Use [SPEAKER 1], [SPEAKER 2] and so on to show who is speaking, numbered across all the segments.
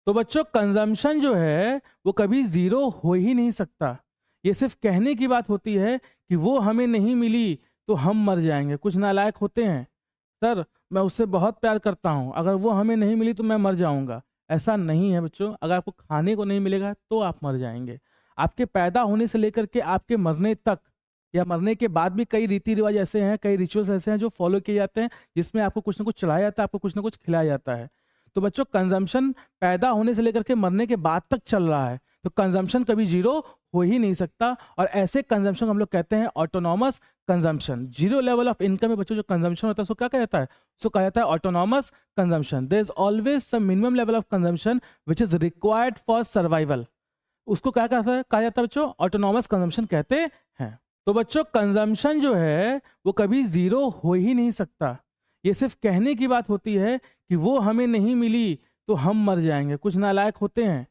[SPEAKER 1] तो बच्चों कंजम्पशन जो है वो कभी ज़ीरो हो ही नहीं सकता। ये सिर्फ़ कहने की बात होती है कि वो हमें नहीं मिली तो हम मर जाएँगे। कुछ नालायक होते हैं, सर मैं उससे बहुत प्यार करता हूँ, अगर वो हमें नहीं मिली तो मैं मर जाऊँगा। ऐसा नहीं है बच्चों, अगर आपको खाने को नहीं मिलेगा तो आप मर जाएँगे। आपके पैदा होने से लेकर के आपके मरने तक या मरने के बाद भी कई रीति-रिवाज ऐसे हैं, कई रिचुअल्स ऐसे हैं जो फ़ॉलो किए जाते हैं, जिसमें आपको कुछ न कुछ चढ़ाया जाता है, आपको कुछ न कुछ खिलाया जाता है। तो बच्चों कंजम्पशन पैदा होने से लेकर के मरने के बाद तक चल रहा है। तो कंजम्पशन कभी ज़ीरो हो ही नहीं सकता और ऐसे कंजम्पशन को हम लोग कहते हैं autonomous consumption. Zero level of income में बच्चों जो कंजम्पशन होता है उसको क्या कहा जाता है? उसको कहा जाता है autonomous consumption. There is always some minimum level of consumption which is required for survival. उसको क्या कहा जाता है बच्चों? ऑटोनॉमस कंजम्पशन कहते हैं। तो बच्चों कंजम्पशन जो है वो कभी ज़ीरो हो ही नहीं सकता। ये सिर्फ़ कहने की बात होती है कि वो हमें नहीं मिली तो हम मर जाएँगे। कुछ नालायक होते हैं,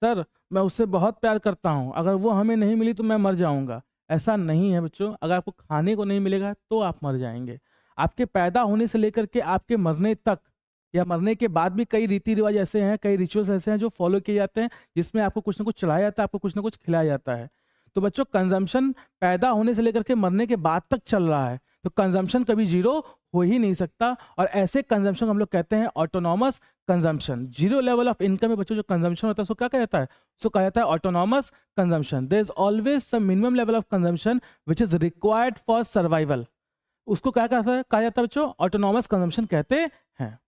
[SPEAKER 1] सर मैं उससे बहुत प्यार करता हूँ, अगर वो हमें नहीं मिली तो मैं मर जाऊँगा। ऐसा नहीं है बच्चों, अगर आपको खाने को नहीं मिलेगा तो आप मर जाएँगे। आपके पैदा होने से लेकर के आपके मरने तक या मरने के बाद भी कई रीति-रिवाज ऐसे हैं, कई रिचुअल्स ऐसे हैं जो फ़ॉलो किए जाते हैं, जिसमें आपको कुछ न कुछ चढ़ाया जाता है, आपको कुछ न कुछ खिलाया जाता है। तो बच्चों कंजम्पशन पैदा होने से लेकर के मरने के बाद तक चल रहा है। तो कंजम्पशन कभी ज़ीरो हो ही नहीं सकता और ऐसे कंजम्पशन को हम लोग कहते हैं autonomous consumption. Zero level of income में बच्चों जो कंजम्पशन होता है उसको क्या कहा जाता है? उसको कहा जाता है autonomous consumption. There is always some minimum level of consumption which is required for survival. उसको क्या कहा जाता है बच्चों? ऑटोनॉमस कंजम्पशन कहते हैं।